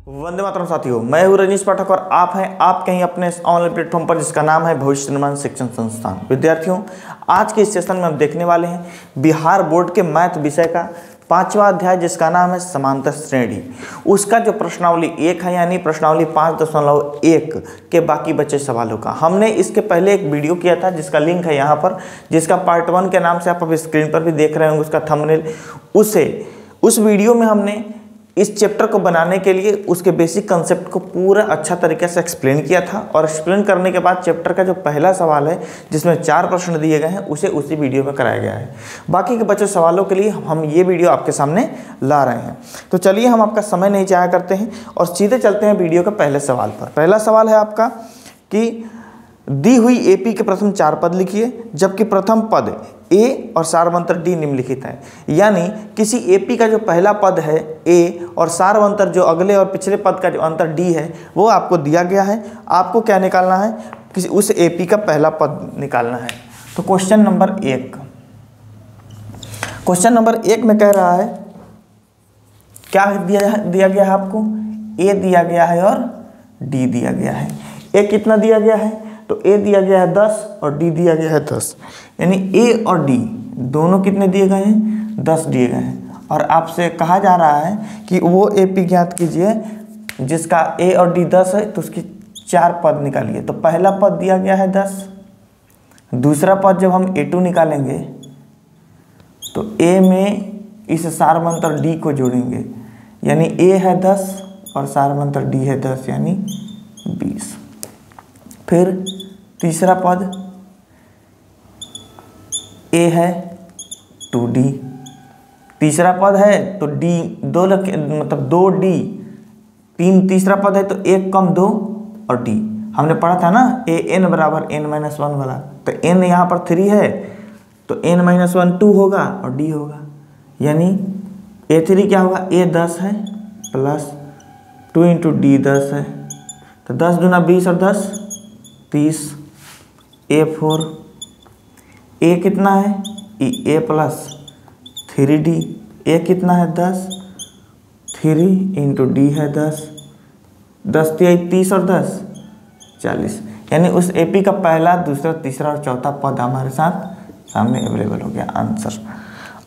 वंदे मातरम साथियों, मैं हूं रजनीश पाठक और आप हैं आपके ही अपने ऑनलाइन प्लेटफॉर्म पर जिसका नाम है भविष्य निर्माण शिक्षण संस्थान। विद्यार्थियों, आज के इस सेशन में हम देखने वाले हैं बिहार बोर्ड के मैथ विषय का 5वां अध्याय जिसका नाम है समांतर श्रेणी। उसका जो प्रश्नावली 1 है यानी प्रश्नावली 5.1 के बाकी बचे सवालों का हमने इसके पहले एक वीडियो किया था जिसका लिंक है यहाँ पर, जिसका पार्ट 1 के नाम से आप अभी स्क्रीन पर भी देख रहे होंगे उसका थंबनेल। उस वीडियो में हमने इस चैप्टर को बनाने के लिए उसके बेसिक कंसेप्ट को पूरा अच्छा तरीके से एक्सप्लेन किया था और एक्सप्लेन करने के बाद चैप्टर का जो पहला सवाल है जिसमें 4 प्रश्न दिए गए हैं उसे उसी वीडियो में कराया गया है। बाकी के बचे सवालों के लिए हम ये वीडियो आपके सामने ला रहे हैं। तो चलिए हम आपका समय नहीं जाया करते हैं और सीधे चलते हैं वीडियो के पहले सवाल पर। पहला सवाल है आपका कि दी हुई एपी के प्रथम 4 पद लिखिए जबकि प्रथम पद ए और सारवंतर डी निम्नलिखित है। यानी किसी एपी का जो पहला पद है ए और सारवंतर जो अगले और पिछले पद का जो अंतर डी है वो आपको दिया गया है। आपको क्या निकालना है, किसी उस एपी का पहला पद निकालना है। तो क्वेश्चन नंबर 1 में कह रहा है क्या दिया गया है आपको, ए दिया गया है और डी दिया गया है। ए कितना दिया गया है, तो ए दिया गया है 10 और डी दिया गया है 10, यानी ए और डी दोनों कितने दिए गए हैं, 10 दिए गए हैं। और आपसे कहा जा रहा है कि वो एपी ज्ञात कीजिए जिसका ए और डी 10 है तो उसकी 4 पद निकालिए। तो पहला पद दिया गया है 10, दूसरा पद जब हम A2 निकालेंगे तो ए में इस सारवंतर डी को जोड़ेंगे, यानी ए है 10 और सारवंतर डी है 10 यानी 20। फिर तीसरा पद ए है 2D, तीसरा पद है तो डी 2 मतलब 2D, तीसरा पद है तो 1 कम 2 और डी। हमने पढ़ा था ना an बराबर n-1 वाला, तो n यहाँ पर 3 है तो n-1 2 होगा और d होगा, यानी a3 क्या होगा, a 10 है प्लस 2 इंटू डी 10 है तो 10 दूना 20 और 10 30, a4 a कितना है a प्लस 3d, a कितना है 10, 3 इंटू डी है 10, 10 30 और 10 40, यानी उस एपी का पहला दूसरा तीसरा और चौथा पद हमारे साथ सामने अवेलेबल हो गया आंसर।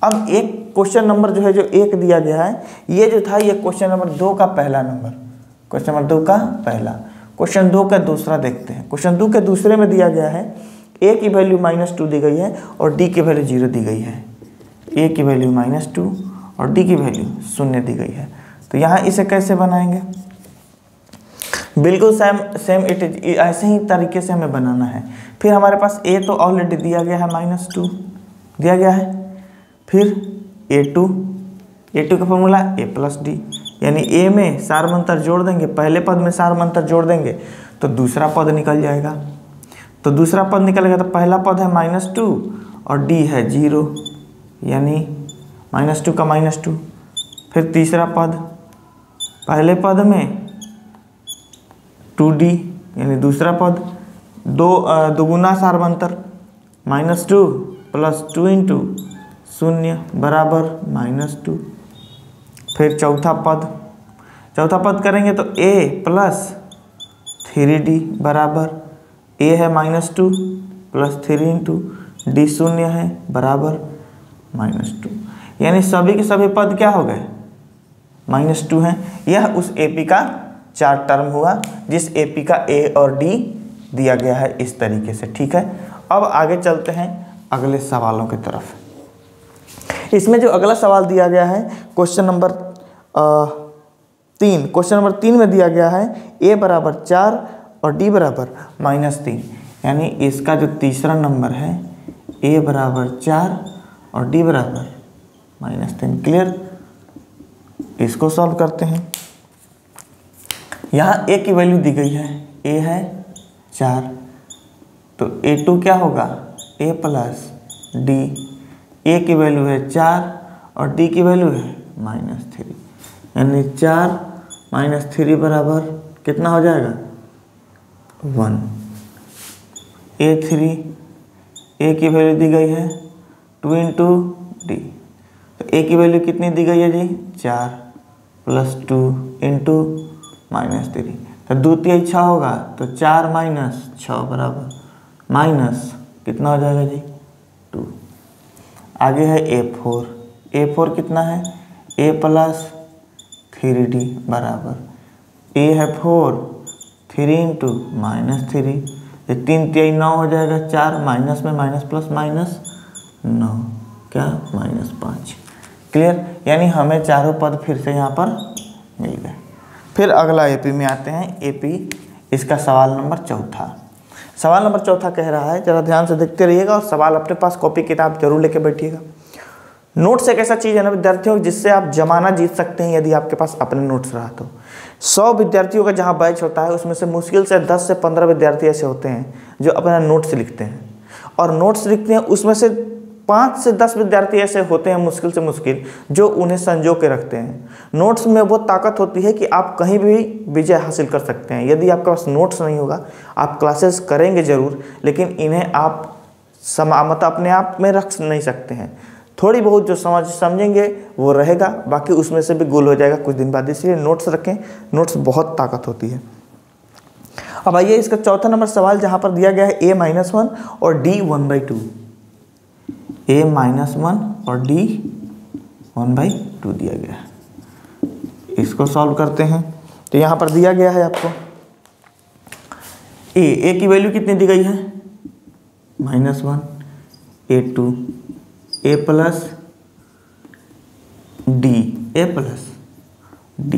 अब एक क्वेश्चन नंबर जो है जो 1 दिया गया है ये जो था ये क्वेश्चन नंबर 2 का पहला नंबर, क्वेश्चन नंबर 2 का पहला। क्वेश्चन 2 का दूसरा देखते हैं। क्वेश्चन 2 के दूसरे में दिया गया है ए की वैल्यू -2 दी गई है और डी की वैल्यू 0 दी गई है। ए की वैल्यू -2 और डी की वैल्यू 0 दी गई है। तो यहाँ इसे कैसे बनाएंगे, बिल्कुल सेम इट इज ऐसे ही तरीके से हमें बनाना है। फिर हमारे पास ए तो ऑलरेडी दिया गया है -2 दिया गया है, फिर A2 का फॉर्मूला a प्लस डी, यानी ए में सारवंतर जोड़ देंगे, पहले पद में सारवंतर जोड़ देंगे तो दूसरा पद निकल जाएगा। तो दूसरा पद निकलेगा तो पहला पद है -2 और डी है 0, यानी -2 का -2। फिर तीसरा पद, पहले पद में 2d यानी दूसरा पद, दोगुना सारवंतर -2 प्लस 2 इंटू 0 बराबर -2। फिर चौथा पद करेंगे तो a प्लस 3d बराबर a है -2 प्लस 3 इंटू डी 0 है बराबर -2, यानी सभी के सभी पद क्या हो गए, -2 हैं। यह उस एपी का 4 टर्म हुआ जिस एपी का a और d दिया गया है इस तरीके से। ठीक है, अब आगे चलते हैं अगले सवालों की तरफ। इसमें जो अगला सवाल दिया गया है क्वेश्चन नंबर 3, क्वेश्चन नंबर 3 में दिया गया है a बराबर 4 और d बराबर -3, यानी इसका जो तीसरा नंबर है a बराबर 4 और d बराबर -3। क्लियर, इसको सॉल्व करते हैं। यहाँ a की वैल्यू दी गई है, a है 4 तो A2 क्या होगा, a प्लस डी, a की वैल्यू है 4 और d की वैल्यू है -3, यानी 4 -3 बराबर कितना हो जाएगा 1। A3 a की वैल्यू दी गई है 2 इंटू डी, तो a की वैल्यू कितनी दी गई है जी 4 प्लस 2 इंटू -3। तो 2 3 6 होगा, तो 4 - 6 बराबर माइनस कितना हो जाएगा जी 2। आगे है A4, A4 कितना है A + 3D बराबर A है 4, 3 × -3, तो 3 3 9 हो जाएगा, 4 माइनस में माइनस प्लस माइनस 9 क्या -5। क्लियर, यानी हमें चारों पद फिर से यहाँ पर मिल गए। फिर अगला AP में आते हैं। AP इसका सवाल नंबर 4। सवाल नंबर 4 कह रहा है, जरा ध्यान से देखते रहिएगा और सवाल अपने पास कॉपी किताब जरूर लेके बैठिएगा। नोट्स एक ऐसा चीज़ है ना विद्यार्थियों, जिससे आप जमाना जीत सकते हैं यदि आपके पास अपने नोट्स रहा तो। 100 विद्यार्थियों का जहाँ बैच होता है उसमें से मुश्किल से 10 से 15 विद्यार्थी ऐसे होते हैं जो अपना नोट्स लिखते हैं, और नोट्स लिखते हैं उसमें से 5 से 10 विद्यार्थी ऐसे होते हैं मुश्किल से मुश्किल जो उन्हें संजो के रखते हैं। नोट्स में वो ताकत होती है कि आप कहीं भी विजय हासिल कर सकते हैं। यदि आपके पास नोट्स नहीं होगा, आप क्लासेस करेंगे जरूर, लेकिन इन्हें आप मतलब अपने आप में रख नहीं सकते हैं। थोड़ी बहुत जो समझेंगे वो रहेगा, बाकी उसमें से भी गोल हो जाएगा कुछ दिन बाद। इसलिए नोट्स रखें, नोट्स बहुत ताकत होती है। अब आइए इसका 4 नंबर सवाल, जहाँ पर दिया गया है A - 1 और D 1/2। A - 1 और D 1/2 दिया गया है। इसको सॉल्व करते हैं। तो यहाँ पर दिया गया है आपको A की वैल्यू कितनी दी गई है -1, A2, A + D, A + D।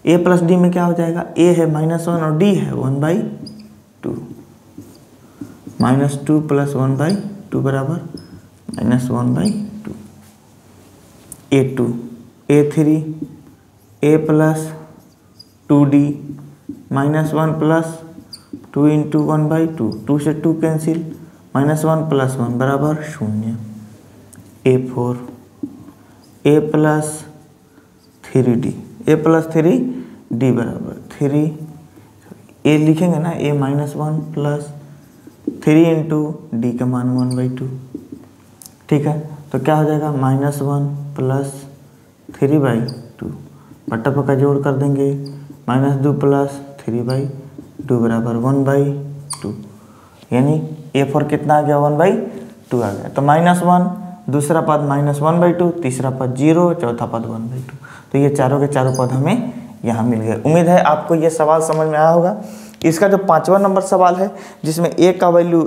A + D में क्या हो जाएगा, A है -1 और D है 1/2, -2 + 1/2 बराबर -1/2। A2, A3, A + 2D -1 + 2 × 1/2, 2 से 2 कैंसिल, -1 + 1 बराबर 0। A4, A + 3D, A + 3D बराबर 3, A लिखेंगे ना, A - 1 + 3 × D का मान 1/2। ठीक है, तो क्या हो जाएगा -1 + 3/2, बट्टा पक्का जोड़ कर देंगे, -2 + 3/2 बराबर 1/2। यानी A4 कितना आ गया 1/2 आ गया। तो -1, दूसरा पद -1/2, तीसरा पद 0, चौथा पद 1/2। तो ये चारों के चारों पद हमें यहाँ मिल गए। उम्मीद है आपको ये सवाल समझ में आया होगा। इसका जो 5वां नंबर सवाल है, जिसमें A का वैल्यू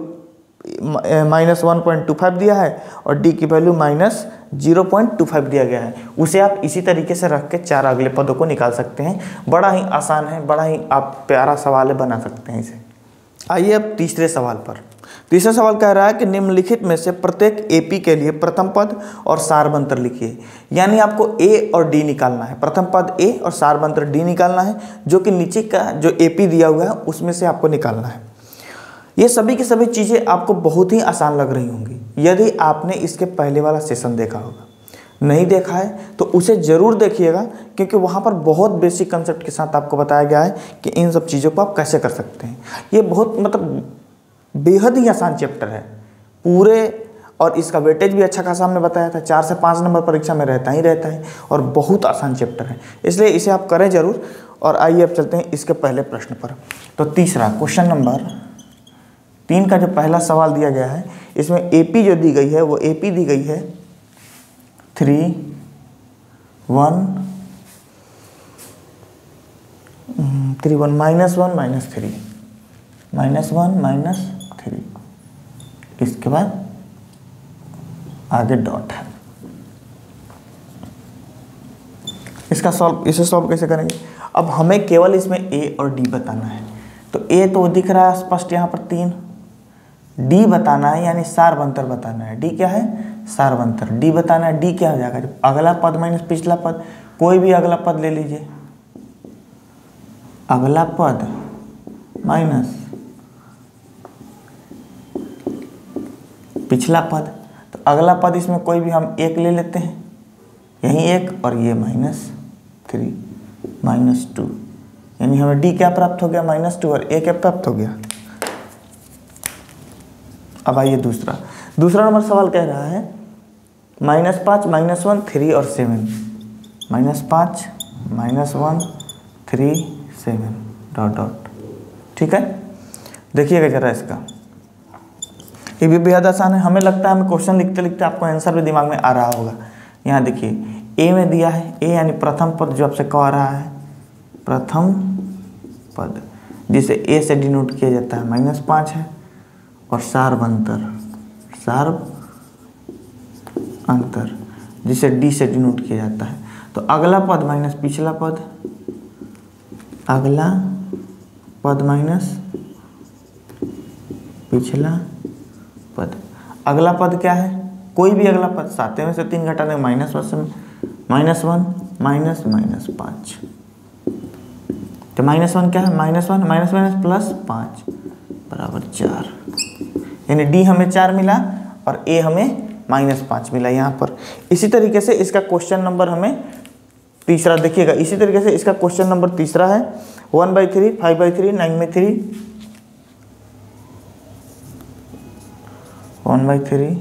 -1.25 दिया है और D की वैल्यू -0.25 दिया गया है, उसे आप इसी तरीके से रख के 4 अगले पदों को निकाल सकते हैं। बड़ा ही आसान है, बड़ा ही आप प्यारा सवाल है, बना सकते हैं इसे। आइए अब तीसरे सवाल पर। तीसरा सवाल कह रहा है कि निम्नलिखित में से प्रत्येक AP के लिए प्रथम पद और सारबंतर लिखिए। यानी आपको A और D निकालना है, प्रथम पद A और सारबंतर D निकालना है, जो कि नीचे का जो AP दिया हुआ है उसमें से आपको निकालना है। ये सभी की सभी चीज़ें आपको बहुत ही आसान लग रही होंगी यदि आपने इसके पहले वाला सेशन देखा होगा। नहीं देखा है तो उसे ज़रूर देखिएगा, क्योंकि वहाँ पर बहुत बेसिक कंसेप्ट के साथ आपको बताया गया है कि इन सब चीज़ों को आप कैसे कर सकते हैं। ये बहुत मतलब बेहद ही आसान चैप्टर है पूरे, और इसका वेटेज भी अच्छा खासा हमने बताया था, 4 से 5 नंबर परीक्षा में रहता है और बहुत आसान चैप्टर है, इसलिए इसे आप करें ज़रूर। और आइए अब चलते हैं इसके पहले प्रश्न पर। तो तीसरा क्वेश्चन नंबर 3 का जो पहला सवाल दिया गया है, इसमें AP जो दी गई है वो AP दी गई है 3 1 -1 -3, इसके बाद आगे डॉट है। इसे सॉल्व कैसे करेंगे। अब हमें केवल इसमें A और D बताना है। तो A तो दिख रहा है स्पष्ट यहाँ पर 3, D बताना है यानी सारबंतर बताना है। D क्या है सारबंतर, D बताना है। D क्या हो जाएगा, जब अगला पद माइनस पिछला पद, कोई भी अगला पद ले लीजिए, अगला पद माइनस पिछला पद। तो अगला पद इसमें कोई भी हम 1 ले लेते हैं, यही 1 और ये -3 -2, यानी हमें D क्या प्राप्त हो गया -2 और A क्या प्राप्त हो गया। अब आइए दूसरा नंबर सवाल कह रहा है -5 -1 3 और 7, -5 -1 3 7 डॉट डॉट। ठीक है, देखिएगा जरा इसका, ये भी बेहद आसान है। हमें लगता है हमें क्वेश्चन लिखते लिखते आपको आंसर भी दिमाग में आ रहा होगा। यहाँ देखिए ए में दिया है, ए यानी प्रथम पद जो आपसे कह रहा है, प्रथम पद जिसे ए से डिनोट किया जाता है -5 है, और सार्व अंतर जिसे डी से डिनोट किया जाता है। तो अगला पद माइनस पिछला पद, अगला पद माइनस पिछला पद। अगला पद क्या है, कोई भी अगला पद, 7 में से 3 घटा दें -1 -5। तो -1 क्या है, -1 माइनस प्लस 5 बराबर 4, यानी डी हमें 4 मिला और ए हमें -5 मिला यहाँ पर। इसी तरीके से इसका क्वेश्चन नंबर हमें तीसरा देखिएगा, इसी तरीके से इसका क्वेश्चन नंबर तीसरा है 1/3, 5/3, 9/3, 1/3,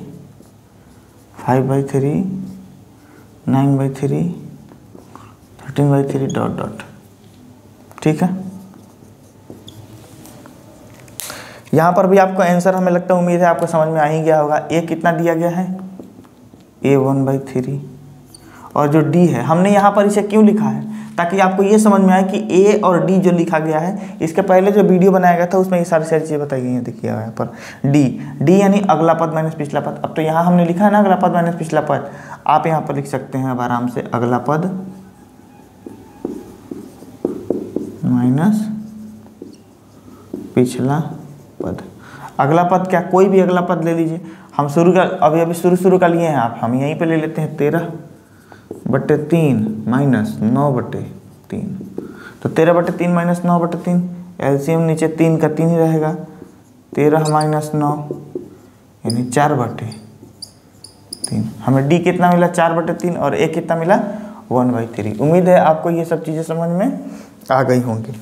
5/3, 9/3, 13/3 डॉट डॉट। ठीक है, यहाँ पर भी आपको आंसर हमें लगता है, उम्मीद है आपको समझ में आ ही गया होगा। ए कितना दिया गया है, ए 1/3, और जो डी है हमने यहाँ पर इसे क्यों लिखा है, ताकि आपको ये समझ में आए कि ए और डी जो लिखा गया है, इसके पहले जो वीडियो बनाया गया था उसमें ये सारी चीज़ें बताई गई हैं। देखिए यहाँ पर डी यानी अगला पद माइनस पिछला पद। अब तो यहाँ हमने लिखा है ना अगला पद माइनस पिछला पद, आप यहाँ पर लिख सकते हैं अब आराम से अगला पद माइनस पिछला पद। अगला पद क्या, कोई भी अगला पद ले लीजिए। हम शुरू का अभी शुरू का लिए हैं आप, हम यहीं पे ले लेते हैं 13/3 माइनस 9/3। तो 13/3 माइनस 9/3, एलसीएम नीचे 3 का 3 ही रहेगा, 13 माइनस 9 यानी 4/3। हमें डी कितना मिला 4/3 और ए कितना मिला 1/3। उम्मीद है आपको ये सब चीज़ें समझ में आ गई होंगी।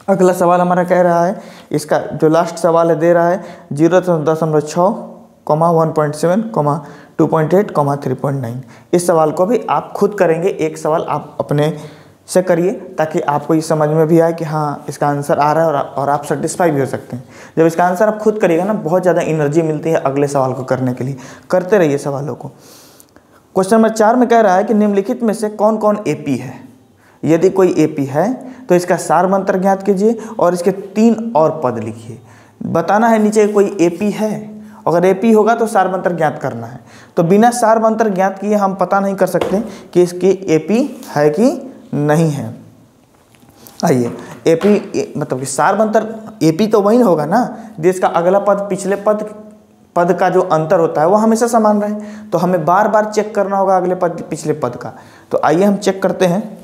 अगला सवाल हमारा कह रहा है, इसका जो लास्ट सवाल है दे रहा है 0.6, 1.7, 2.8, 3.9। इस सवाल को भी आप खुद करेंगे, एक सवाल आप अपने से करिए ताकि आपको ये समझ में भी आए कि हाँ इसका आंसर आ रहा है और आप सेटिस्फाई भी हो सकते हैं। जब इसका आंसर आप खुद करिएगा ना, बहुत ज़्यादा एनर्जी मिलती है अगले सवाल को करने के लिए। करते रहिए सवालों को। क्वेश्चन नंबर 4 में कह रहा है कि निम्नलिखित में से कौन कौन एपी है। यदि कोई एपी है तो इसका सार्वमंत्र ज्ञात कीजिए और इसके 3 और पद लिखिए। बताना है नीचे कोई एपी है, अगर एपी होगा तो सार्वमंत्र ज्ञात करना है। तो बिना सार्वमंत्र ज्ञात किए हम पता नहीं कर सकते कि इसकी एपी है कि नहीं है। आइए, एपी मतलब कि सार्वमंत्र एपी तो वही होगा ना जिसका अगला पद पिछले पद का जो अंतर होता है वो हमेशा समान रहे। तो हमें बार बार चेक करना होगा अगले पद पिछले पद का। तो आइए हम चेक करते हैं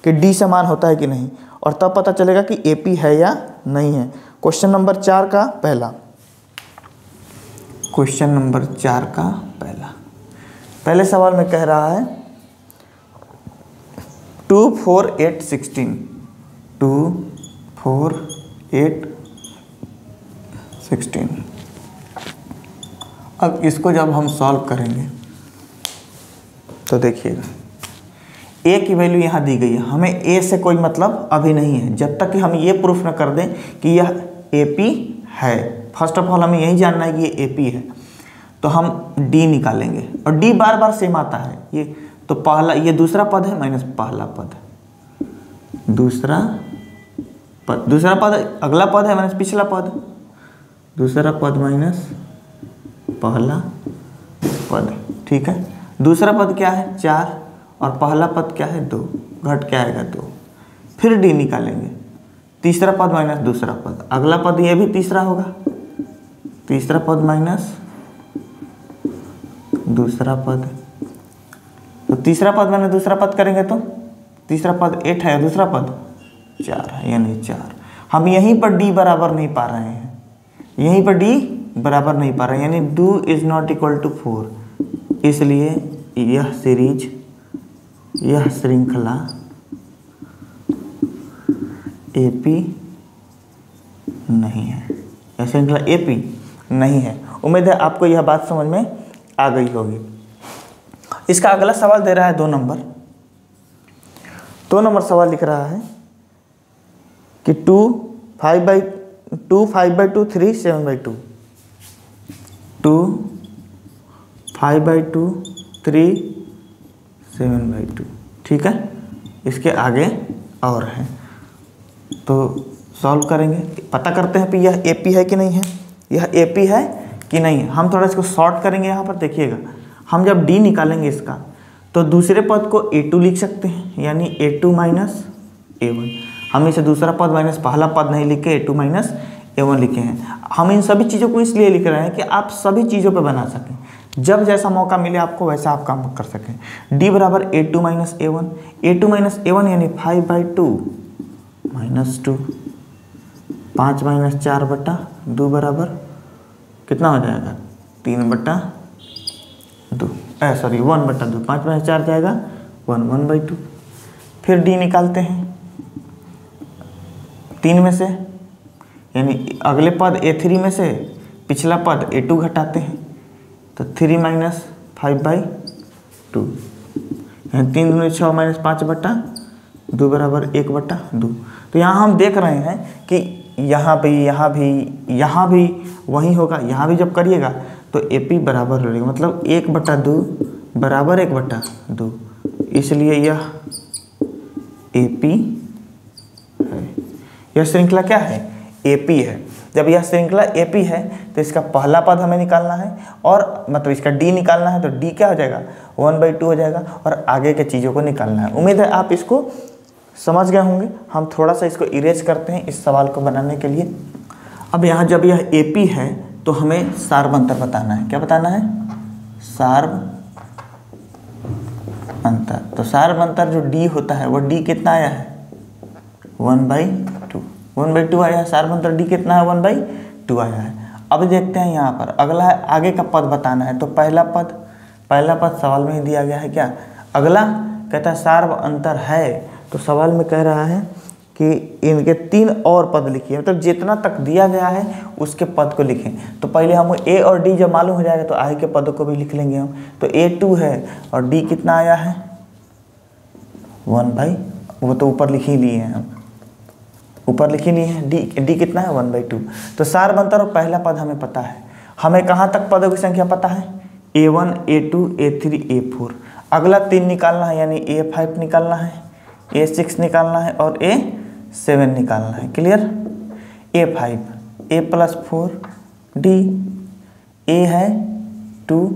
कि डी समान होता है कि नहीं, और तब पता चलेगा कि एपी है या नहीं है। क्वेश्चन नंबर 4 का पहला, क्वेश्चन नंबर 4 का पहले सवाल में कह रहा है 2, 4, 8, 16। 2, 4, 8, 16। अब इसको जब हम सॉल्व करेंगे तो देखिएगा ए की वैल्यू यहाँ दी गई है। हमें ए से कोई मतलब अभी नहीं है जब तक कि हम ये प्रूफ ना कर दें कि यह एपी है। फर्स्ट ऑफ ऑल हमें यही जानना है कि ये एपी है। तो हम डी निकालेंगे और डी बार बार सेम आता है। ये तो पहला, ये दूसरा पद है माइनस पहला पद, दूसरा पद अगला पद है माइनस पिछला पद, दूसरा पद माइनस पहला पद। ठीक है, दूसरा पद क्या है 4 और पहला पद क्या है 2, घट क्या आएगा 2। फिर डी निकालेंगे, तीसरा पद माइनस दूसरा पद, अगला पद ये भी तीसरा होगा, तीसरा पद माइनस दूसरा पद। तो तीसरा पद माइनस दूसरा पद करेंगे तो तीसरा पद 8 है, दूसरा पद 4 है, यानी 4। हम यहीं पर डी बराबर नहीं पा रहे हैं, यहीं पर डी बराबर नहीं पा रहे हैं, यानी 2 इज नॉट इक्वल टू 4। इसलिए यह श्रृंखला एपी नहीं है, यह श्रृंखला एपी नहीं है। उम्मीद है आपको यह बात समझ में आ गई होगी। इसका अगला सवाल दे रहा है 2 नंबर। 2 नंबर सवाल लिख रहा है कि 2 5/2 3 7/2, 2 5/2 3 7/2, ठीक है। इसके आगे और है तो सॉल्व करेंगे, पता करते हैं कि यह AP है कि नहीं है, यह AP है कि नहीं है। हम थोड़ा इसको शॉर्ट करेंगे। यहाँ पर देखिएगा, हम जब D निकालेंगे इसका तो दूसरे पद को A2 लिख सकते हैं, यानी A2 माइनस A1। हम इसे दूसरा पद माइनस पहला पद नहीं लिखे, A2 माइनस A1 लिखे हैं। हम इन सभी चीज़ों को इसलिए लिख रहे हैं कि आप सभी चीज़ों पे बना सकें, जब जैसा मौका मिले आपको वैसा आप काम कर सकें। D बराबर A2 minus A1, A2 minus A1 यानी 5/2 माइनस 2, 5 माइनस 4/2 बराबर कितना हो जाएगा 3/2, सॉरी 1/2, 5 माइनस 4 जाएगा 1/2। फिर D निकालते हैं 3 में से, यानी अगले पद A3 में से पिछला पद A2 घटाते हैं तो 3 माइनस 5/2, यानी 3 दूनी 6 माइनस 5/2 बराबर 1/2। तो यहाँ हम देख रहे हैं कि यहाँ भी वही होगा, यहाँ भी जब करिएगा तो AP बराबर हो जाएगा, मतलब 1/2 बराबर 1/2, इसलिए यह AP है। यह श्रृंखला क्या है, AP है। जब यह श्रृंखला AP है तो इसका पहला पद हमें निकालना है, और मतलब इसका D निकालना है, तो D क्या हो जाएगा 1/2 हो जाएगा, और आगे के चीज़ों को निकालना है। उम्मीद है आप इसको समझ गए होंगे। हम थोड़ा सा इसको इरेज करते हैं इस सवाल को बनाने के लिए। अब यहाँ जब यह AP है तो हमें सार्व अंतर बताना है। क्या बताना है, सार्व अंतर। तो सार्व अंतर जो D होता है वो D कितना आया है 1/2 आया है। सार्व अंतर D कितना है 1/2 आया है। अब देखते हैं यहाँ पर अगला है, आगे का पद बताना है। तो पहला पद सवाल में ही दिया गया है। क्या अगला कहता है सार्व अंतर है, तो सवाल में कह रहा है कि इनके 3 और पद लिखिए, मतलब जितना तक दिया गया है उसके पद को लिखें। तो पहले हम A और D जब मालूम हो जाएगा तो आगे के पदों को भी लिख लेंगे हम। तो A2 है और D कितना आया है 1/, वो तो ऊपर लिख ही लिए हैं हम, ऊपर लिख ही लिए हैं। D कितना है 1/2। तो सार्व अंतर और पहला पद हमें पता है। हमें कहाँ तक पदों की संख्या पता है, A1 A2 A3 A4। अगला 3 निकालना है, यानी A5 निकालना है, A6 निकालना है और A7 निकालना है। Clear. A5 A + 4 D, A है 2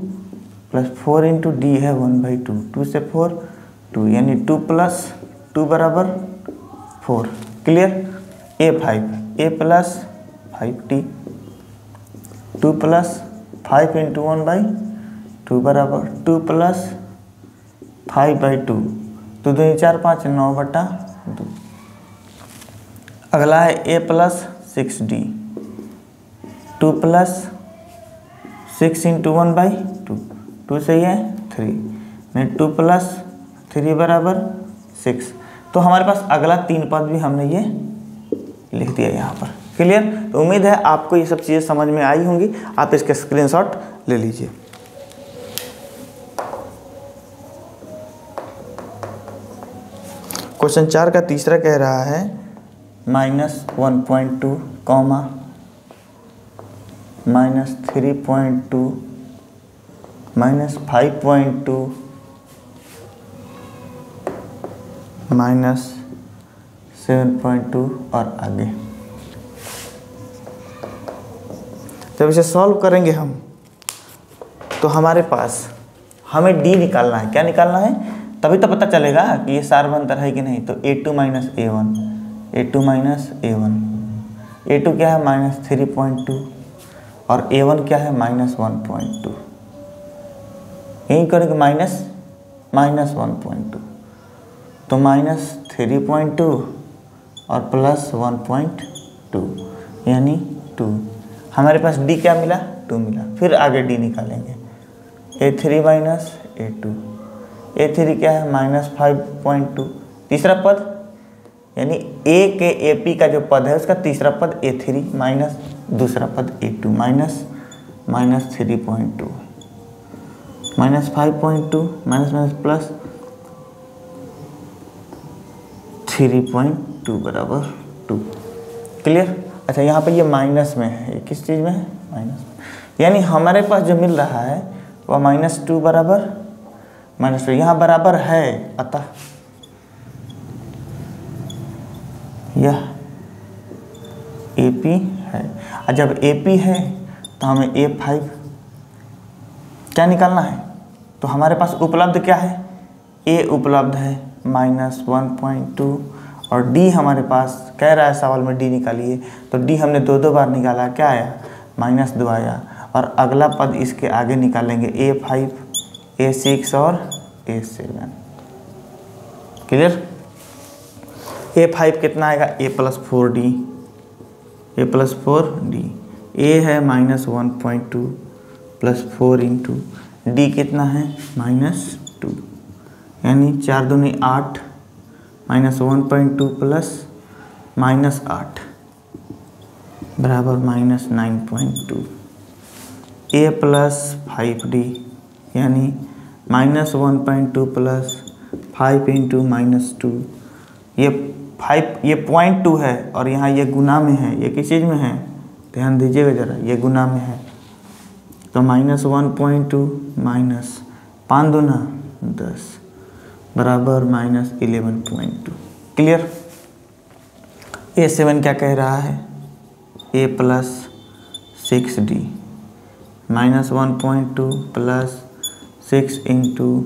+ 4 × D है 1/2, 2 से 4 2, यानी 2 + 2 बराबर 4। क्लियर। A5 A + 5D, 2 + 5 × 1/2 बराबर 2 + 5/2, तो 2 4 5 9/2। अगला है A + 6D, 2 + 6 × 1/2, 2 से ये 3, नहीं 2 + 3 बराबर 6। तो हमारे पास अगला 3 पद भी हमने ये लिख दिया यहाँ पर। क्लियर। तो उम्मीद है आपको ये सब चीज़ें समझ में आई होंगी। आप इसके स्क्रीनशॉट ले लीजिए। क्वेश्चन 4 का तीसरा कह रहा है -1.2, -3.2, -5.2, -7.2 और आगे। जब इसे सॉल्व करेंगे हम तो हमारे पास हमें D निकालना है। क्या निकालना है, तभी तो पता चलेगा कि ये सार्व अंतर है कि नहीं। तो A2 minus A1, A2 minus A1, A2 क्या है -3.2 और A1 क्या है -1.2। यही करेंगे -1.2, तो -3.2 और +1.2 यानी 2। हमारे पास D क्या मिला 2 मिला। फिर आगे D निकालेंगे, A3 माइनस A2, A3 क्या है -5.2, तीसरा पद यानी A के AP का जो पद है उसका तीसरा पद A3 माइनस दूसरा पद A2 -3.2, -5.2 माइनस +3.2 बराबर 2। क्लियर। अच्छा यहाँ पे ये माइनस में है, ये किस चीज़ में है? माइनस में। यानी हमारे पास जो मिल रहा है वह -2 बराबर -2 यहाँ बराबर है, अतः यह AP है। और जब AP है तो हमें A5 क्या निकालना है? तो हमारे पास उपलब्ध क्या है? A उपलब्ध है -1.2 और D हमारे पास कह रहा है सवाल में D निकालिए, तो D हमने दो बार निकाला, क्या आया? -2 आया। और अगला पद इसके आगे निकालेंगे A5, A6 और A7। क्लियर। A5 कितना आएगा? A+4D, A+4D। A है -1.2 + 4 × D कितना है? -2, यानी 4 दूनी 8 -1.2 + -8 बराबर -9.2। A+5D यानी -1.2 + 5 × -2। ये 0.2 है और यहाँ ये गुना में है। ये किस चीज़ में है? ध्यान दीजिएगा ज़रा, ये गुना में है। तो -1.2 - 5 दूना 10 बराबर -11.2। क्लियर। A7 क्या कह रहा है? A+6D -1.2 + 6 ×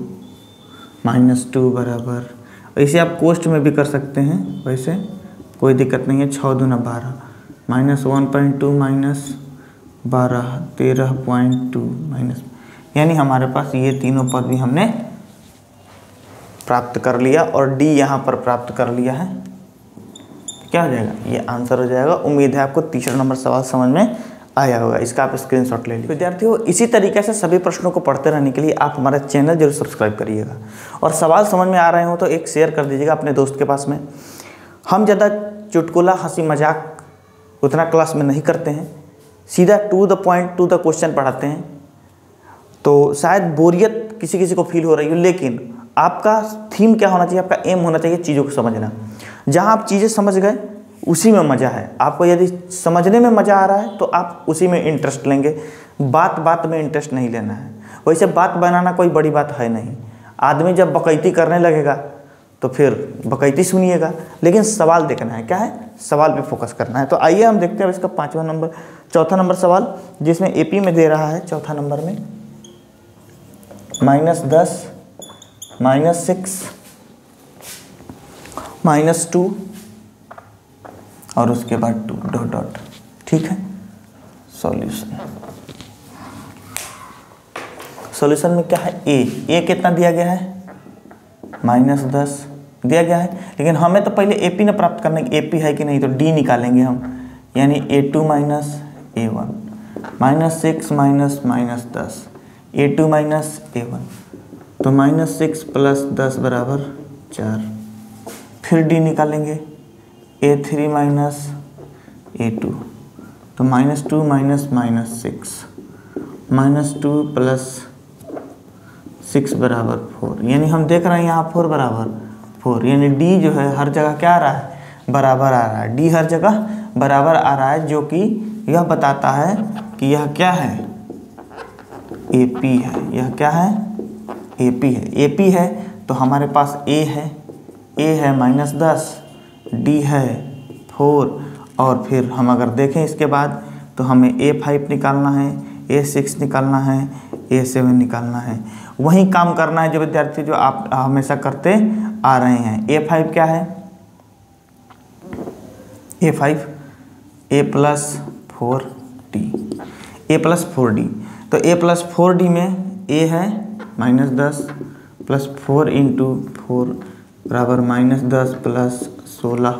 -2 बराबर, वैसे आप कोष्ट में भी कर सकते हैं, वैसे कोई दिक्कत नहीं है। 6 दूना 12 -1.2 - 12 13.2 माइनस, यानी हमारे पास ये तीनों पद भी हमने प्राप्त कर लिया और D यहाँ पर प्राप्त कर लिया है। क्या हो जाएगा? ये आंसर हो जाएगा। उम्मीद है आपको तीसरा नंबर सवाल समझ में आया होगा। इसका आप स्क्रीनशॉट ले लीजिए। विद्यार्थियों, इसी तरीके से सभी प्रश्नों को पढ़ते रहने के लिए आप हमारा चैनल जरूर सब्सक्राइब करिएगा और सवाल समझ में आ रहे हो तो एक शेयर कर दीजिएगा अपने दोस्त के पास में। हम ज़्यादा चुटकुला हंसी मजाक उतना क्लास में नहीं करते हैं, सीधा to the point to the question पढ़ाते हैं। तो शायद बोरियत किसी किसी को फील हो रही हो, लेकिन आपका थीम क्या होना चाहिए? आपका एम होना चाहिए चीज़ों को समझना। जहाँ आप चीज़ें समझ गए उसी में मज़ा है। आपको यदि समझने में मज़ा आ रहा है तो आप उसी में इंटरेस्ट लेंगे, बात में इंटरेस्ट नहीं लेना है। वैसे बात बनाना कोई बड़ी बात है नहीं। आदमी जब बकैती करने लगेगा तो फिर बकैती सुनिएगा, लेकिन सवाल देखना है। क्या है? सवाल पे फोकस करना है। तो आइए हम देखते हैं इसका चौथा नंबर सवाल, जिसमें AP में दे रहा है चौथा नंबर में -10 -6 -2 और उसके बाद 2 डॉट डॉट। ठीक है। सॉल्यूशन में क्या है? A कितना दिया गया है? -10 दिया गया है, लेकिन हमें तो पहले AP ने प्राप्त करना है। AP है कि नहीं, तो D निकालेंगे हम, यानी A2 - A1 -6 -10 A2 - A1, तो -6 + 10 बराबर 4। फिर D निकालेंगे A3 - A2, तो -2 - -6 -2 + 6 बराबर 4, यानी हम देख रहे हैं यहाँ 4 बराबर 4, यानी D जो है हर जगह क्या आ रहा है? बराबर आ रहा है। D हर जगह बराबर आ रहा है, जो कि यह बताता है कि यह क्या है? AP है। यह क्या है? AP है। AP है तो हमारे पास A है -10, D है 4, और फिर हम अगर देखें इसके बाद तो हमें A5 निकालना है, A6 निकालना है, A7 निकालना है। वही काम करना है जो विद्यार्थी जो आप हमेशा करते आ रहे हैं। A5 क्या है? A5 A+4D, A+4D। तो A+4D में A है -10 + 4 × 4 बराबर -10 + 16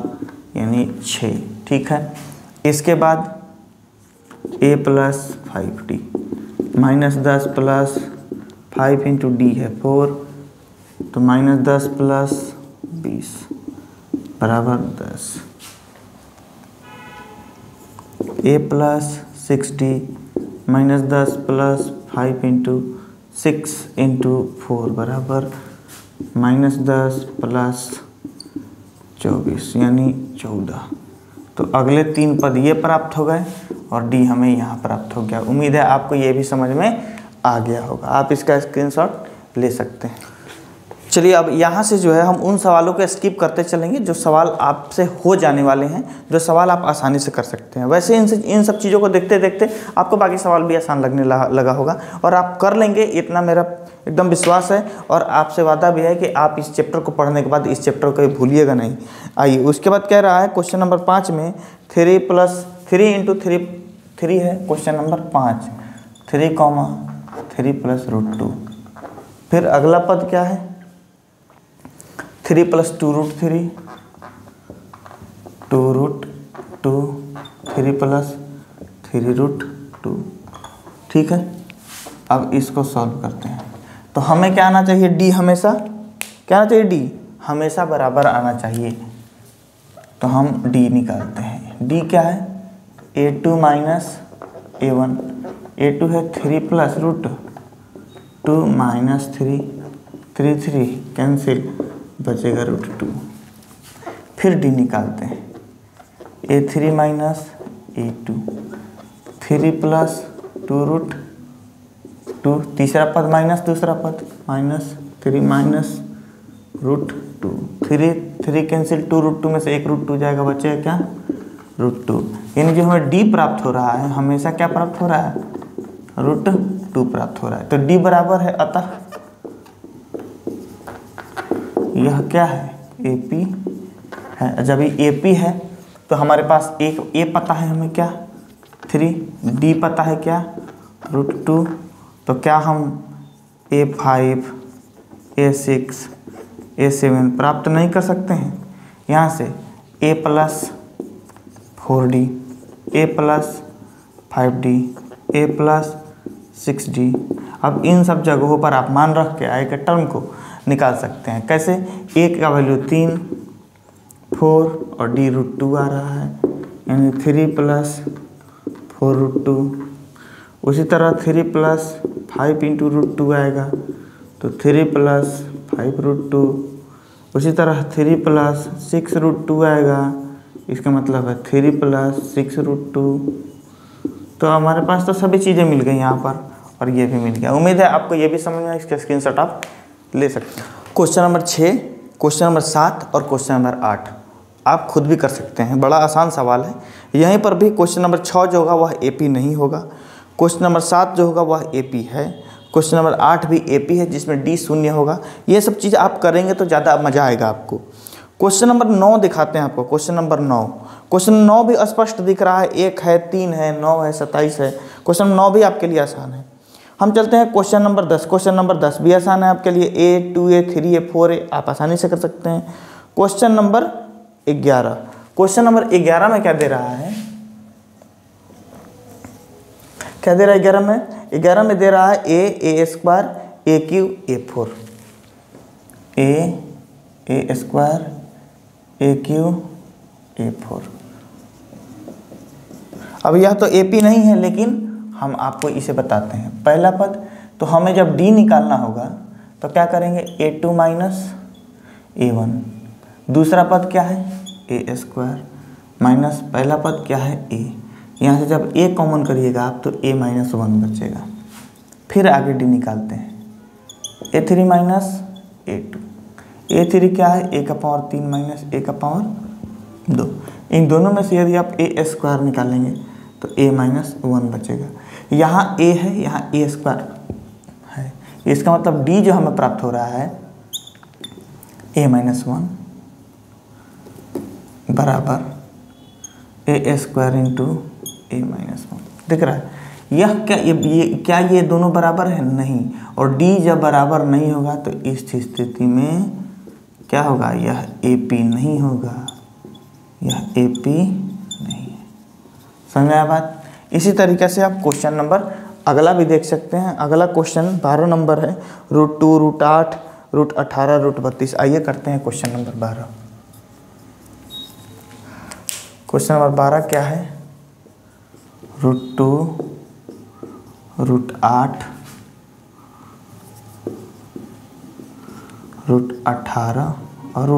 यानी 6। ठीक है। इसके बाद A+5D -10 + 5 × D है 4, तो -10 + 20 बराबर 10। A+6D -10 + 5 × 6 × 4 बराबर -10 + 24 यानी 14। तो अगले 3 पद ये प्राप्त हो गए और डी हमें यहाँ प्राप्त हो गया। उम्मीद है आपको ये भी समझ में आ गया होगा। आप इसका स्क्रीनशॉट ले सकते हैं। चलिए अब यहाँ से जो है हम उन सवालों को स्किप करते चलेंगे जो सवाल आपसे हो जाने वाले हैं, जो सवाल आप आसानी से कर सकते हैं। वैसे इन सब चीज़ों को देखते देखते आपको बाकी सवाल भी आसान लगने लगा होगा और आप कर लेंगे, इतना मेरा एकदम विश्वास है। और आपसे वादा भी है कि आप इस चैप्टर को पढ़ने के बाद इस चैप्टर को भूलिएगा नहीं। आइए उसके बाद कह रहा है क्वेश्चन नंबर 5 में 3 + 3 × 3 है। Question number 5 3, 3 + √2। फिर अगला पद क्या है 3 + 2√3, 2√2, 3 + 3√2। ठीक है, अब इसको सॉल्व करते हैं। तो हमें क्या आना चाहिए, डी हमेशा क्या आना चाहिए, डी हमेशा बराबर आना चाहिए। तो हम डी निकालते हैं। डी क्या है, a2 - a1। a2 है 3 + √2 -3 3 कैंसिल, बचेगा √2। फिर डी निकालते हैं, a3 - a2, 3 + 2√2, तीसरा पद माइनस दूसरा पद -3 -√2, 3 कैंसिल, 2√2 में से एक √2 जाएगा, बचेगा क्या, √2। यानी जो हमें डी प्राप्त हो रहा है हमेशा क्या प्राप्त हो रहा है, √2 प्राप्त हो रहा है। तो डी बराबर है, अतः यह क्या है, AP है। जब ये AP है तो हमारे पास एक A पता है हमें क्या, 3, D पता है क्या, √2। तो क्या हम A5, A6, A7 प्राप्त नहीं कर सकते हैं। यहाँ से A + 4D, A + 5D, A + 6D। अब इन सब जगहों पर आप मान रख के आए के टर्म को निकाल सकते हैं। कैसे, A का वैल्यू 3, 4 और D √2 आ रहा है, यानी 3 + 4√2। उसी तरह 3 + 5 × √2 आएगा, तो 3 + 5√2। उसी तरह 3 + 6√2 आएगा, इसका मतलब है 3 + 6√2। तो हमारे पास तो सभी चीज़ें मिल गई यहाँ पर और ये भी मिल गया। उम्मीद है आपको ये भी समझ में, इसका स्क्रीनशॉट आप ले सकते हैं। क्वेश्चन नंबर 6, क्वेश्चन नंबर 7 और क्वेश्चन नंबर 8 आप खुद भी कर सकते हैं, बड़ा आसान सवाल है। यहीं पर भी क्वेश्चन नंबर 6 जो होगा वह AP नहीं होगा, क्वेश्चन नंबर 7 जो होगा वह AP है, क्वेश्चन नंबर 8 भी AP है जिसमें D शून्य होगा। ये सब चीज़ आप करेंगे तो ज़्यादा मज़ा आएगा आपको। क्वेश्चन नंबर 9 दिखाते हैं आपको। क्वेश्चन नंबर 9, क्वेश्चन 9 भी स्पष्ट दिख रहा है, 1 है, 3 है, 9 है, 27 है। क्वेश्चन 9 भी आपके लिए आसान है। हम चलते हैं क्वेश्चन नंबर 10। क्वेश्चन नंबर 10 भी आसान है आपके लिए, A, 2A, 3A, 4A आप आसानी से कर सकते हैं। क्वेश्चन नंबर 11, क्वेश्चन नंबर 11 में क्या दे रहा है, क्या दे रहा है 11 में, 11 में दे रहा है A² AQ A4, A² AQ A4। अब यह तो AP नहीं है लेकिन हम आपको इसे बताते हैं। पहला पद, तो हमें जब D निकालना होगा तो क्या करेंगे, A2 - A1। दूसरा पद क्या है, A² माइनस पहला पद क्या है, A। यहाँ से जब A कॉमन करिएगा आप तो A - 1 बचेगा। फिर आगे D निकालते हैं, A3 - A2। A3 क्या है, A⁴ - A⁴2। इन दोनों में से यदि आप A² निकालेंगे तो A - 1 बचेगा। यहाँ A है, यहाँ A² है, इसका मतलब D जो हमें प्राप्त हो रहा है A - 1 बराबर A² × A - 1। दिख रहा है यह क्या ये दोनों बराबर है, नहीं। और D जब बराबर नहीं होगा तो इस स्थिति में क्या होगा, यह AP नहीं होगा, यह AP नहीं है। समझ आया बात। इसी तरीके से आप क्वेश्चन नंबर अगला भी देख सकते हैं। अगला क्वेश्चन 12 नंबर है, √2, √8, √18, √32। आइए करते हैं क्वेश्चन नंबर 12। क्वेश्चन नंबर 12 क्या है, √2, √8, √18 और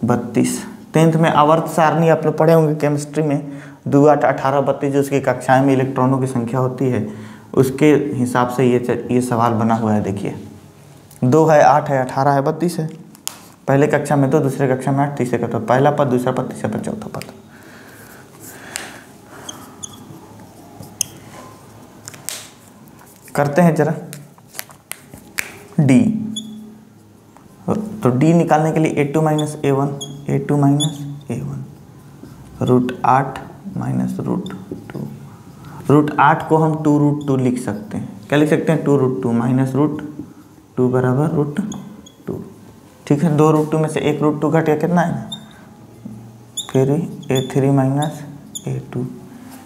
√32 10th में आवर्त सारणी आप लोग पढ़े होंगे केमिस्ट्री में, 2 8 18 32 जो उसकी कक्षाएं में इलेक्ट्रॉनों की संख्या होती है उसके हिसाब से ये सवाल बना हुआ है। देखिए 2 है, 8 है, 18 है, 32 है। पहले कक्षा में 2, दूसरे कक्षा में 8, तीसरे का तो पहला पद, दूसरा पद, तीसरा पद, चौथा पद। करते हैं जरा डी। तो डी निकालने के लिए a2 minus a1, a2 minus a1 √8 minus √2। √8 को हम 2√2 लिख सकते हैं। क्या लिख सकते हैं? 2√2 माइनस √2 बराबर √2। ठीक है, 2 √2 में से एक √2 घट गया, कितना है ना? फिर a3 माइनस a2।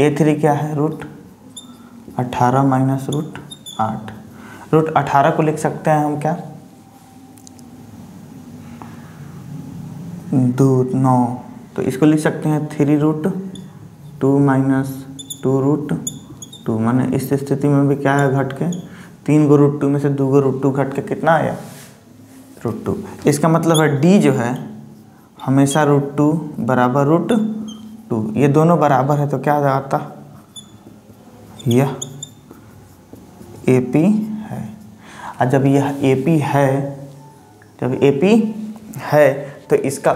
a3 क्या है? √18 माइनस √8। √18 को लिख सकते हैं हम क्या? 9। तो इसको लिख सकते हैं 3√2 माइनस 2√2। माने इस स्थिति में भी क्या है? घट के 3 गो √2 में से 2 गो √2 घट के कितना आया? √2। इसका मतलब है डी जो है हमेशा √2 बराबर √2। ये दोनों बराबर है तो क्या आता? यह AP है। और जब यह AP है, जब AP है तो इसका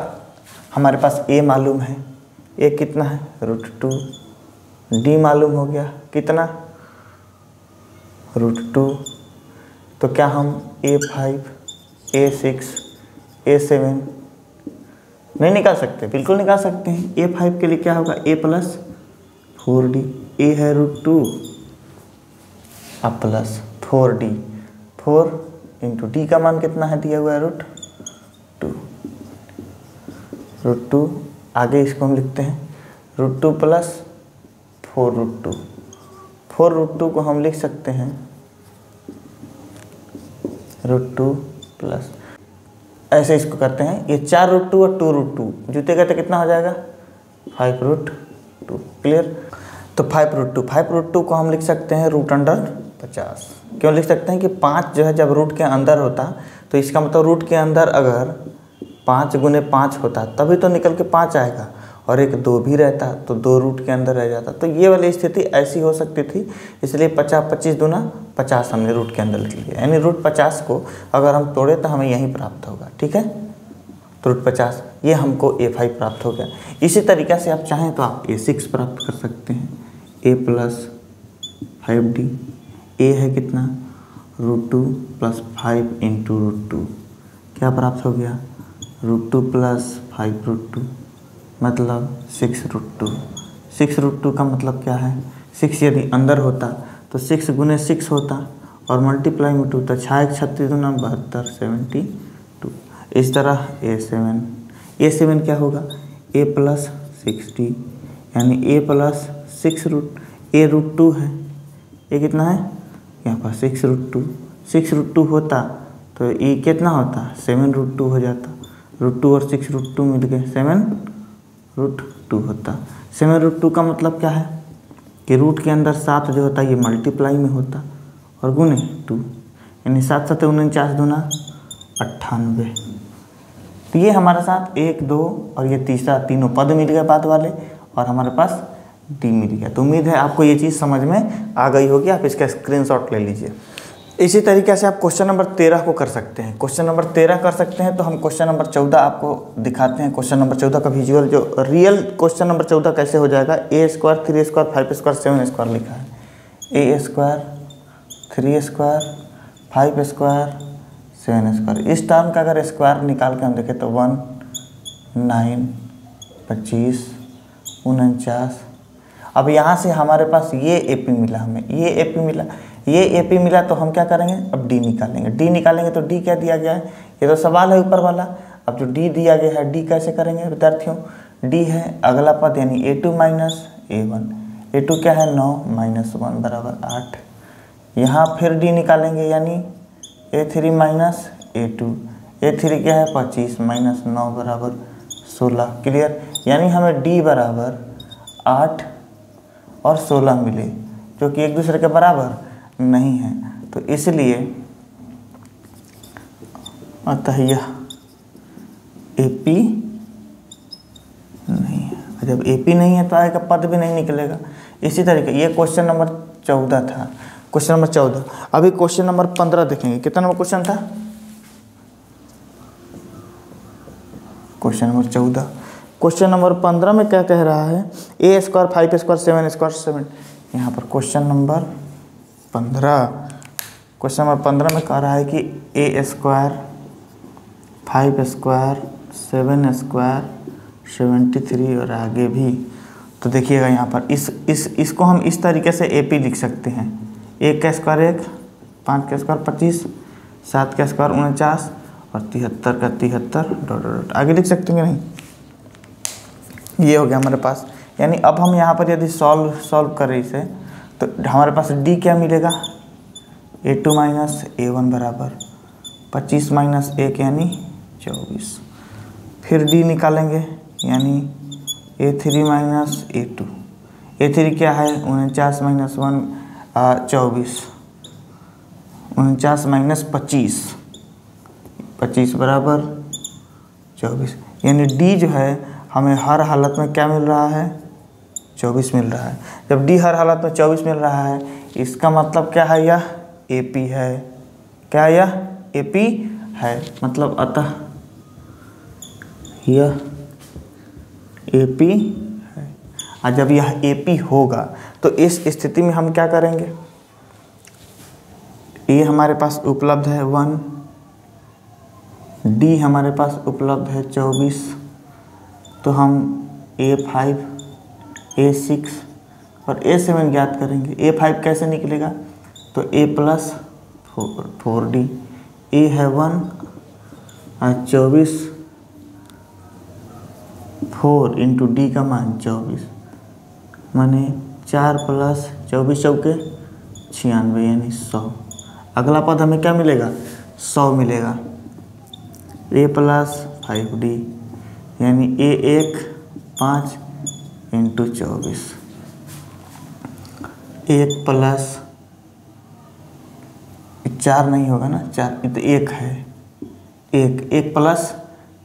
हमारे पास A मालूम है। A कितना है? √2। D मालूम हो गया कितना? √2। तो क्या हम A5, A6, A7 नहीं निकाल सकते? बिल्कुल निकाल सकते हैं। A5 के लिए क्या होगा? A plus 4D। A है √2 अब प्लस 4D। 4 इंटू D का मान कितना है? दिया हुआ है √2। आगे इसको हम लिखते हैं √2 प्लस 4√2। 4√2 को हम लिख सकते हैं √2 प्लस, ऐसे इसको करते हैं। ये 4√2 और 2√2 जुटेगा तो कितना हो जाएगा? 5√2। क्लियर? तो 5√2 को हम लिख सकते हैं √50। क्यों लिख सकते हैं कि 5 जो है जब रूट के अंदर होता तो इसका मतलब रूट के अंदर अगर 5 गुने 5 होता तभी तो निकल के 5 आएगा, और एक 2 भी रहता तो 2 रूट के अंदर रह जाता। तो ये वाली स्थिति ऐसी हो सकती थी, इसलिए 50 25 दूना 50 हमने रूट के अंदर लिख लिया। यानी √50 को अगर हम तोड़े तो हमें यही प्राप्त होगा। ठीक है, तो √50 ये हमको A5 प्राप्त हो गया। इसी तरीक़े से आप चाहें तो आप A6 प्राप्त कर सकते हैं। A plus 5D। A है कितना? √2 प्लस 5 इंटू √2। क्या प्राप्त हो गया? √2 प्लस 5√2 मतलब 6√2। 6√2 का मतलब क्या है? 6 यदि अंदर होता तो 6 गुने 6 होता और मल्टीप्लाई में 2 तो 6 36 दूना 72 72। इस तरह A7 क्या होगा? A प्लस 6D यानी A प्लस 6√2 है। ये कितना है? यहाँ पर 6√2 होता तो ये कितना होता? 7√2 हो जाता। √2 और 6√2 मिल गए 7√2 होता। 7√2 का मतलब क्या है कि रूट के अंदर 7 जो होता है ये मल्टीप्लाई में होता और गुने 2 यानी 7 7 49 दूना 98। तो ये हमारे साथ 1 2 और ये तीसरा तीनों पद मिल गए बाद वाले, और हमारे पास डी मिल गया। तो उम्मीद है आपको ये चीज़ समझ में आ गई होगी। आप इसका स्क्रीनशॉट ले लीजिए। इसी तरीके से आप क्वेश्चन नंबर 13 को कर सकते हैं। क्वेश्चन नंबर 13 कर सकते हैं तो हम क्वेश्चन नंबर 14 आपको दिखाते हैं। क्वेश्चन नंबर 14 का विजुअल जो रियल क्वेश्चन नंबर 14 कैसे हो जाएगा। A² 3² 5² 7² लिखा है। A² 3² 5² 7²। इस टर्म का अगर स्क्वायर निकाल के हम देखें तो 1 9 25 49। अब यहाँ से हमारे पास ये AP मिला, हमें ये AP मिला, ये AP मिला तो हम क्या करेंगे? अब D निकालेंगे। D निकालेंगे तो D क्या दिया गया है? ये तो सवाल है ऊपर वाला। अब जो D दिया गया है D कैसे करेंगे विद्यार्थियों? D है अगला पद यानी A2 माइनस A1। A2 क्या है? 9 माइनस 1 बराबर 8। यहाँ फिर D निकालेंगे यानी A3 माइनस A2। A3 क्या है? 25 माइनस 9 बराबर 16। क्लियर? यानी हमें D बराबर 8 और 16 मिले जो कि एक दूसरे के बराबर नहीं है। तो इसलिए अतः यह AP जब AP नहीं है तो आएगा पद भी नहीं निकलेगा। इसी तरीके ये क्वेश्चन नंबर 14 था, क्वेश्चन नंबर 14। अभी क्वेश्चन नंबर 15 देखेंगे। कितना नंबर क्वेश्चन था? Question number 14। क्वेश्चन नंबर 15 में क्या कह रहा है? A square 5 square 7 square 7। यहाँ पर क्वेश्चन नंबर 15 में कह रहा है कि A स्क्वायर 5 स्क्वायर 7 स्क्वायर 73 और आगे भी। तो देखिएगा यहाँ पर इसको हम इस तरीके से AP लिख सकते हैं। 1 का स्क्वायर 1, 5 का स्क्वायर 25, 7 का स्क्वायर 49 और 73 का 73 डॉट डॉट आगे लिख सकते हैं नहीं? ये हो गया हमारे पास। यानी अब हम यहाँ पर यदि सॉल्व करें इसे तो हमारे पास D क्या मिलेगा? A2 माइनस A1 बराबर 25 माइनस 1 यानी 24। फिर D निकालेंगे यानी A3 माइनस A2। A3 क्या है? 49 माइनस 1 24, 49 माइनस 25, 25 बराबर 24। यानी D जो है हमें हर हालत में क्या मिल रहा है? 24 मिल रहा है। जब D हर हालत में 24 मिल रहा है इसका मतलब क्या है? यह AP है। क्या यह AP है? मतलब अतः यह AP है। और जब यह AP होगा तो इस स्थिति में हम क्या करेंगे? A हमारे पास उपलब्ध है 1, D हमारे पास उपलब्ध है 24, तो हम A5, A6 और A7 ज्ञात करेंगे। A5 कैसे निकलेगा? तो A प्लस 4D। A है 1 और 24, 4 इंटू D का मान 24 माने 4 प्लस 24 चौके 96 यानी 100। अगला पद हमें क्या मिलेगा? 100 मिलेगा। A प्लस 5D यानी A1 5 इंटू 24, 1 प्लस 4 नहीं होगा ना, 4 तो 1 है। 1 प्लस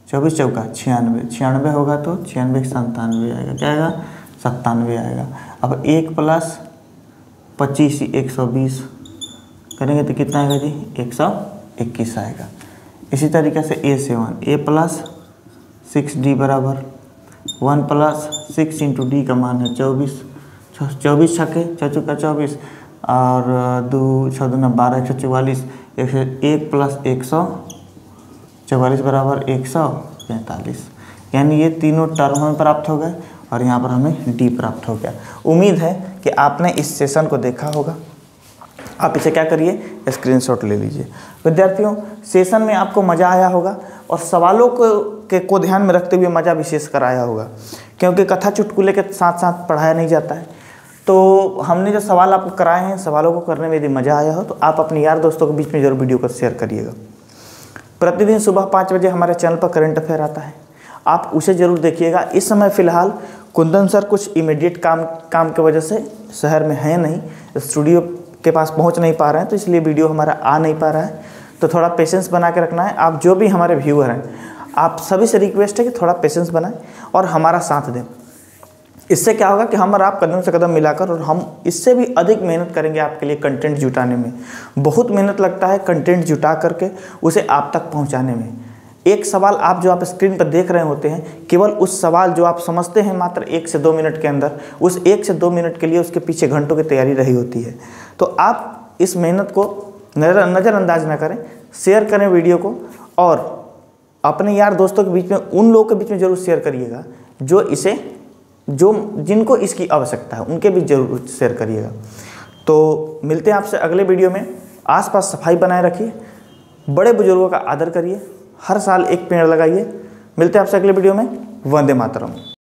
24 चौका 96, 96 होगा तो 96 97 आएगा। क्या आएगा? 97 आएगा। अब 1 प्लस 25 120 करेंगे तो कितना आएगा जी? 121 आएगा। इसी तरीके से A7, A प्लस 6D बराबर 1 प्लस 6 इंटू D का मान है 24, 24 छक्के 6 चौका 24 और 2 6 दूना 12 144, 1 प्लस 144 बराबर 145। यानी ये तीनों टर्म हमें प्राप्त हो गए और यहाँ पर हमें D प्राप्त हो गया। उम्मीद है कि आपने इस सेशन को देखा होगा। आप इसे क्या करिए? स्क्रीनशॉट ले लीजिए। विद्यार्थियों, सेशन में आपको मज़ा आया होगा और सवालों को ध्यान में रखते हुए मज़ा विशेष कर आया होगा, क्योंकि कथा चुटकुले के साथ साथ पढ़ाया नहीं जाता है। तो हमने जो सवाल आपको कराए हैं, सवालों को करने में यदि मज़ा आया हो तो आप अपने यार दोस्तों के बीच में जरूर वीडियो को शेयर करिएगा। प्रतिदिन सुबह 5 बजे हमारे चैनल पर करंट अफेयर आता है, आप उसे ज़रूर देखिएगा। इस समय फ़िलहाल कुंदन सर कुछ इमीडिएट काम की वजह से शहर में हैं नहीं, स्टूडियो के पास पहुंच नहीं पा रहे हैं, तो इसलिए वीडियो हमारा आ नहीं पा रहा है। तो थोड़ा पेशेंस बना के रखना है। आप जो भी हमारे व्यूअर हैं, आप सभी से रिक्वेस्ट है कि थोड़ा पेशेंस बनाएं और हमारा साथ दें। इससे क्या होगा कि हम और आप कदम से कदम मिलाकर और हम इससे भी अधिक मेहनत करेंगे आपके लिए कंटेंट जुटाने में। बहुत मेहनत लगता है कंटेंट जुटा करके उसे आप तक पहुंचाने में। एक सवाल जो आप स्क्रीन पर देख रहे होते हैं, केवल उस सवाल जो आप समझते हैं मात्र 1 से 2 मिनट के अंदर, उस 1 से 2 मिनट के लिए उसके पीछे घंटों की तैयारी रही होती है। तो आप इस मेहनत को नज़रअंदाज ना करें, शेयर करें वीडियो को और अपने यार दोस्तों के बीच में, उन लोगों के बीच में ज़रूर शेयर करिएगा जिनको इसकी आवश्यकता है, उनके बीच जरूर शेयर करिएगा। तो मिलते हैं आपसे अगले वीडियो में। आसपास सफाई बनाए रखिए, बड़े बुजुर्गों का आदर करिए, हर साल एक पेड़ लगाइए। मिलते हैं आपसे अगले वीडियो में। वंदे मातरम।